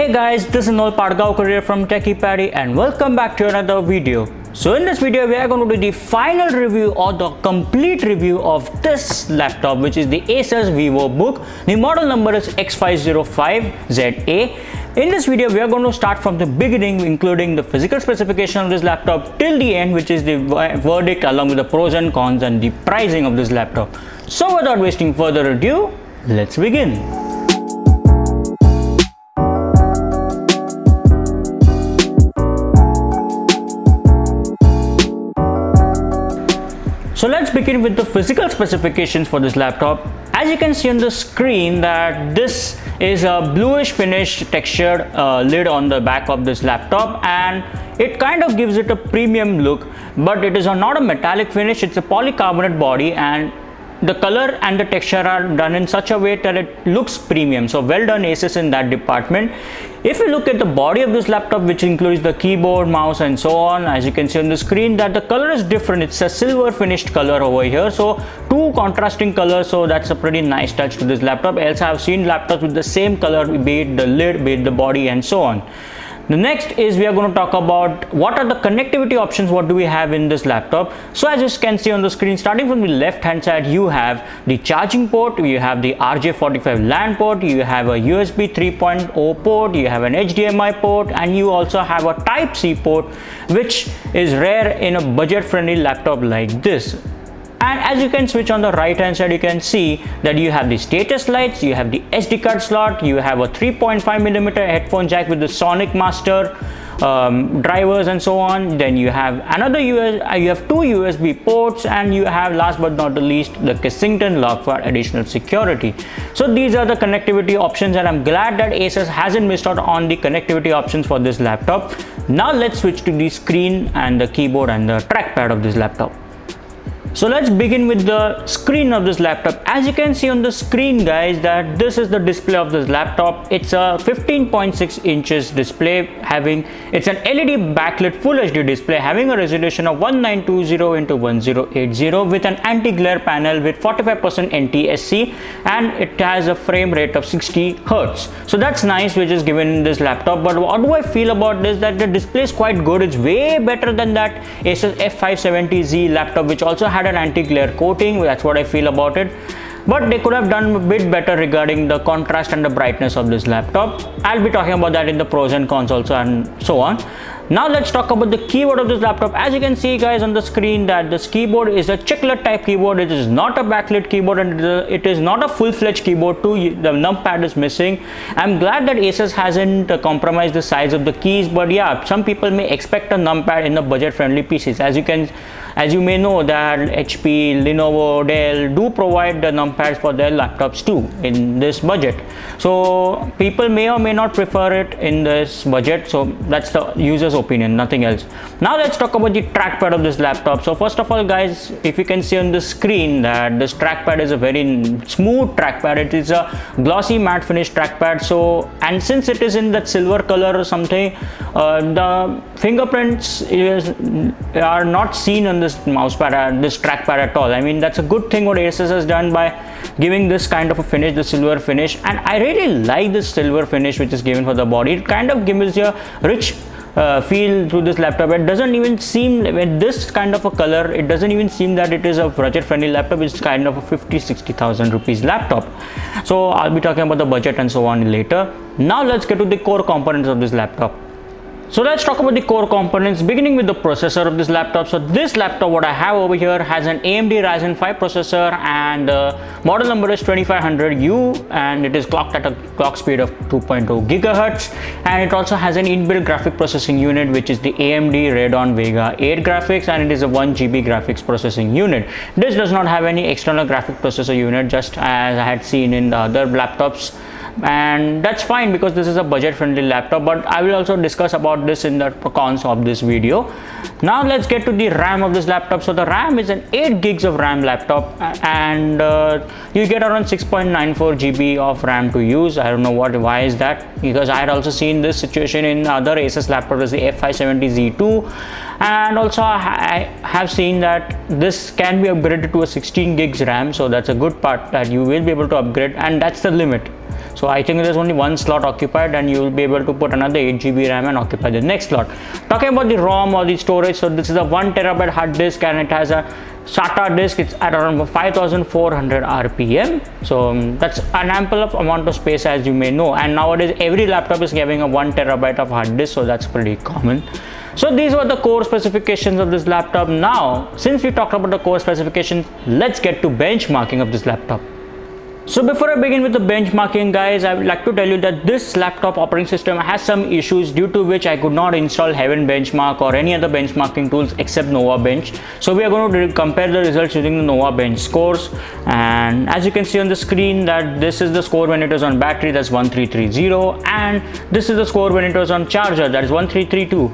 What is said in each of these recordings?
Hey guys, this is Noel Padgaonkar from Techie Paddy and welcome back to another video. So in this video we are going to do the final review or the complete review of this laptop, which is the Asus VivoBook. The model number is X505ZA. In this video we are going to start from the beginning, including the physical specification of this laptop till the end, which is the verdict along with the pros and cons and the pricing of this laptop. So without wasting further ado, let's begin. So let's begin with the physical specifications for this laptop. As you can see on the screen that this is a bluish finish textured lid on the back of this laptop, and it kind of gives it a premium look, but it is not a metallic finish, it's a polycarbonate body, and the color and the texture are done in such a way that it looks premium. So well done Asus in that department. If you look at the body of this laptop, which includes the keyboard, mouse and so on, as you can see on the screen that the color is different. It's a silver finished color over here, so two contrasting colors, so that's a pretty nice touch to this laptop. Else I've seen laptops with the same color, be it the lid, be it the body and so on. The next is we are going to talk about what are the connectivity options, what do we have in this laptop. So as you can see on the screen, starting from the left hand side, you have the charging port, you have the RJ45 LAN port, you have a USB 3.0 port, you have an HDMI port, and you also have a Type-C port, which is rare in a budget friendly laptop like this. And as you can switch on the right hand side, you can see that you have the status lights, you have the SD card slot, you have a 3.5mm headphone jack with the Sonic Master drivers and so on. Then you have another you have two USB ports, and you have, last but not the least, the Kensington lock for additional security. So these are the connectivity options, and I'm glad that Asus hasn't missed out on the connectivity options for this laptop. Now let's switch to the screen and the keyboard and the trackpad of this laptop. So let's begin with the screen of this laptop. As you can see on the screen, guys, that this is the display of this laptop. It's a 15.6 inches display, it's an LED backlit full HD display having a resolution of 1920x1080 with an anti-glare panel with 45% NTSC, and it has a frame rate of 60 Hz. So that's nice, which is given in this laptop. But what do I feel about this? That the display is quite good. It's way better than that Asus F570Z laptop, which also had an anti-glare coating. That's what I feel about it, but they could have done a bit better regarding the contrast and the brightness of this laptop. I'll be talking about that in the pros and cons also and so on. Now let's talk about the keyboard of this laptop. As you can see, guys, on the screen that this keyboard is a chiclet type keyboard. It is not a backlit keyboard, and it is not a full-fledged keyboard too. The numpad is missing. I'm glad that Asus hasn't compromised the size of the keys, but yeah, some people may expect a numpad in the budget-friendly PCs. As you may know that HP, Lenovo, Dell do provide the numpads for their laptops too in this budget. So people may or may not prefer it in this budget. So that's the user's opinion, nothing else. Now let's talk about the trackpad of this laptop. So first of all, guys, if you can see on the screen that this trackpad is a very smooth trackpad. It is a glossy matte finish trackpad. So, and since it is in that silver color or something, the fingerprints are not seen on this mousepad, this trackpad at all. I mean, that's a good thing what Asus has done by giving this kind of a finish, the silver finish. And I really like this silver finish which is given for the body. It kind of gives you a rich feel to this laptop. It doesn't even seem, with this kind of a color, it doesn't even seem that it is a budget friendly laptop. It's kind of a 50-60,000 rupees laptop. So I'll be talking about the budget and so on later. Now let's get to the core components of this laptop. So let's talk about the core components, beginning with the processor of this laptop. So this laptop, what I have over here, has an AMD Ryzen 5 processor, and model number is 2500U, and it is clocked at a clock speed of 2.0 gigahertz, and it also has an inbuilt graphic processing unit, which is the AMD Radeon Vega 8 graphics, and it is a 1GB graphics processing unit. This does not have any external graphic processor unit, just as I had seen in the other laptops. And that's fine because this is a budget friendly laptop, but I will also discuss about this in the cons of this video. Now let's get to the RAM of this laptop. So the RAM is an 8 gigs of RAM laptop, and you get around 6.94 GB of RAM to use. I don't know why is that, because I had also seen this situation in other Asus laptops, the F570Z2, and also I have seen that this can be upgraded to a 16 gigs RAM. So that's a good part, that you will be able to upgrade, and that's the limit. So I think there's only one slot occupied, and you will be able to put another 8 GB RAM and occupy the next slot. Talking about the ROM or the storage, so this is a 1 terabyte hard disk, and it has a SATA disk. It's at around 5400 RPM, so that's an ample amount of space, as you may know. And nowadays every laptop is having a 1 terabyte of hard disk, so that's pretty common. So these were the core specifications of this laptop. Now, since we talked about the core specifications, let's get to benchmarking of this laptop. So before I begin with the benchmarking, guys, I would like to tell you that this laptop operating system has some issues, due to which I could not install Heaven Benchmark or any other benchmarking tools except Nova Bench. So we are going to compare the results using the Nova Bench scores, and as you can see on the screen, that this is the score when it was on battery, that's 1330, and this is the score when it was on charger, that is 1332.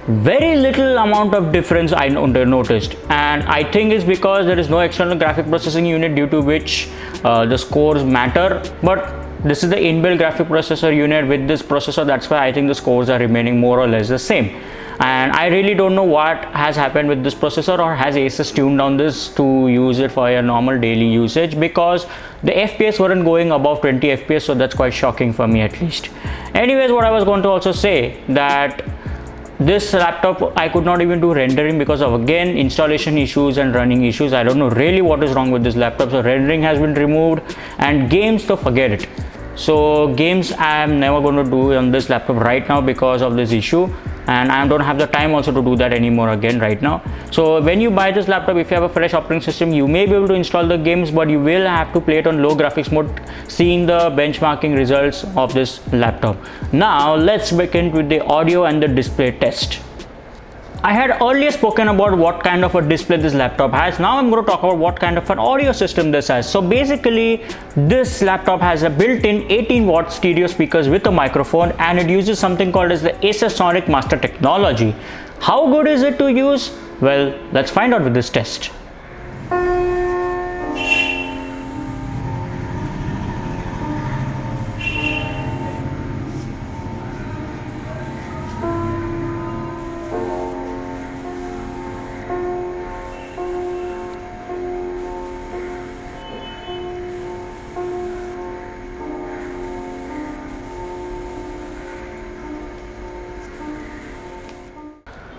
Very little amount of difference I noticed, and I think it's because there is no external graphic processing unit, due to which the scores matter. But this is the inbuilt graphic processor unit with this processor, that's why I think the scores are remaining more or less the same. And I really don't know what has happened with this processor, or has Asus tuned down this to use it for a normal daily usage, because the FPS weren't going above 20 FPS, so that's quite shocking for me at least. Anyways, what I was going to also say, that this laptop I could not even do rendering because of, again, installation issues and running issues. I don't know really what is wrong with this laptop. So rendering has been removed, and games, to forget it. So games I am never going to do on this laptop right now because of this issue, and I don't have the time also to do that anymore again right now. So when you buy this laptop, if you have a fresh operating system, you may be able to install the games, but you will have to play it on low graphics mode, seeing the benchmarking results of this laptop. Now let's begin with the audio and the display test. I had earlier spoken about what kind of a display this laptop has. Now I'm going to talk about what kind of an audio system this has. So basically, this laptop has a built-in 18 watt stereo speakers with a microphone, and it uses something called as the Asus Sonic Master technology. How good is it to use? Well, let's find out with this test.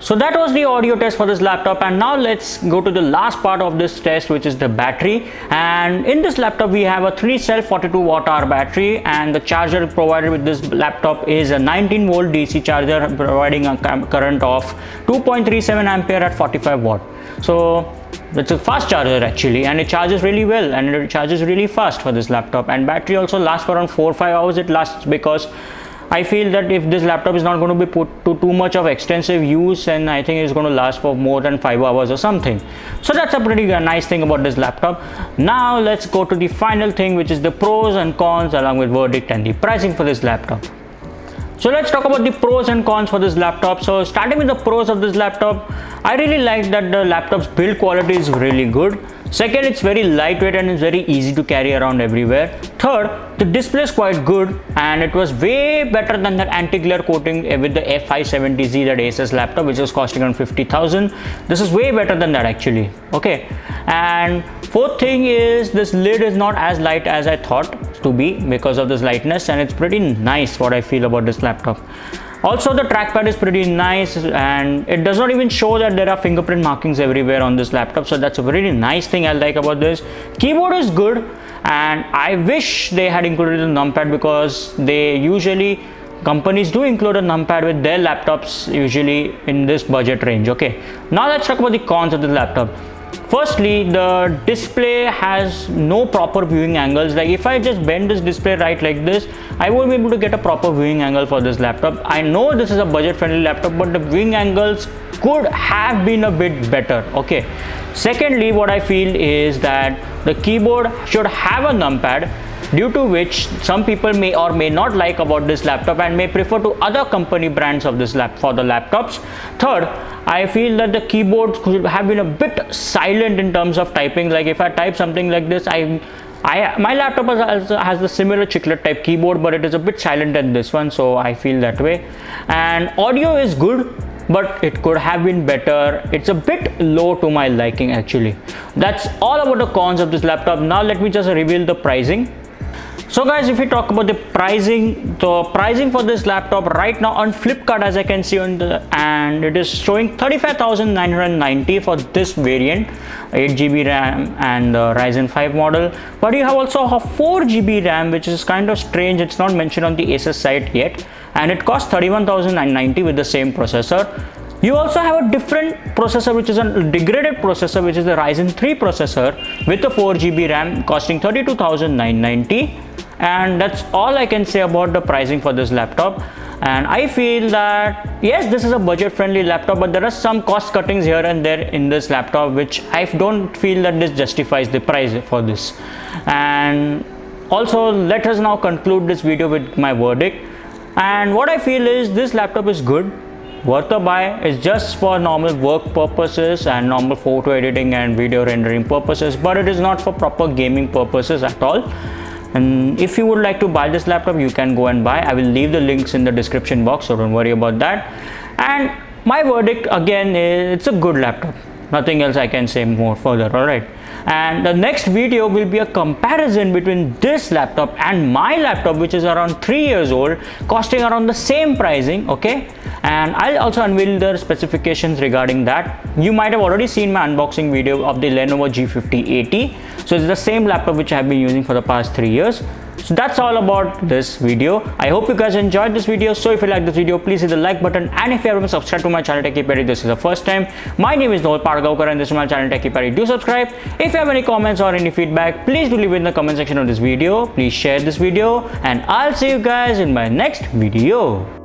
So that was the audio test for this laptop, and now let's go to the last part of this test, which is the battery. And in this laptop we have a 3-cell 42 watt hour battery, and the charger provided with this laptop is a 19 volt DC charger providing a current of 2.37 ampere at 45 watt. So it's a fast charger actually, and it charges really well, and it charges really fast for this laptop. And battery also lasts for around 4 or 5 hours it lasts, because I feel that if this laptop is not going to be put to too much of extensive use, then I think it's going to last for more than 5 hours or something. So that's a pretty nice thing about this laptop. Now let's go to the final thing, which is the pros and cons along with verdict and the pricing for this laptop. So let's talk about the pros and cons for this laptop. So starting with the pros of this laptop, I really like that the laptop's build quality is really good. Second, it's very lightweight and it's very easy to carry around everywhere. Third, the display is quite good, and it was way better than that anti-glare coating with the F570Z, that Asus laptop, which was costing around 50,000. This is way better than that actually. Okay, and fourth thing is this lid is not as light as I thought to be because of this lightness, and it's pretty nice what I feel about this laptop. Also, the trackpad is pretty nice, and it does not even show that there are fingerprint markings everywhere on this laptop, so that's a really nice thing I like about this. Keyboard is good, and I wish they had included the numpad, because they usually, companies do include a numpad with their laptops usually in this budget range. Okay, now let's talk about the cons of the laptop. Firstly, the display has no proper viewing angles. Like if I just bend this display right like this, I won't be able to get a proper viewing angle for this laptop. I know this is a budget friendly laptop, but the viewing angles could have been a bit better. Okay. Secondly, what I feel is that the keyboard should have a numpad, due to which some people may or may not like about this laptop and may prefer to other company brands of this for the laptops. Third, I feel that the keyboard could have been a bit silent in terms of typing. Like if I type something like this, my laptop also has the similar chiclet type keyboard, but it is a bit silent than this one, so I feel that way. And audio is good, but it could have been better. It's a bit low to my liking actually. That's all about the cons of this laptop. Now let me just reveal the pricing. So guys, if we talk about the pricing for this laptop right now on Flipkart, as I can see on and it is showing 35,990 for this variant, 8GB RAM and the Ryzen 5 model. But you have also a 4GB RAM, which is kind of strange. It's not mentioned on the Asus site yet, and it costs 31,990 with the same processor. You also have a different processor, which is a degraded processor, which is the Ryzen 3 processor with a 4GB RAM costing 32,990. And that's all I can say about the pricing for this laptop. And I feel that yes, this is a budget friendly laptop, but there are some cost cuttings here and there in this laptop, which I don't feel that this justifies the price for this. And also, let us now conclude this video with my verdict. And what I feel is this laptop is good, worth a buy. It's just for normal work purposes and normal photo editing and video rendering purposes, but it is not for proper gaming purposes at all. And if you would like to buy this laptop, you can go and buy. I will leave the links in the description box, so don't worry about that. And my verdict again is it's a good laptop. Nothing else I can say more further. All right. And the next video will be a comparison between this laptop and my laptop, which is around 3 years old, costing around the same pricing. Okay. And I'll also unveil the specifications regarding that. You might have already seen my unboxing video of the Lenovo G5080. So it's the same laptop which I've been using for the past 3 years. So that's all about this video. I hope you guys enjoyed this video. So if you like this video, please hit the like button, and if you haven't subscribed to my channel Techie Perry, this is the first time. My name is Noel Pargaonkar and this is my channel Techie Perry. Do subscribe. If you have any comments or any feedback, please do leave it in the comment section of this video. Please share this video, and I'll see you guys in my next video.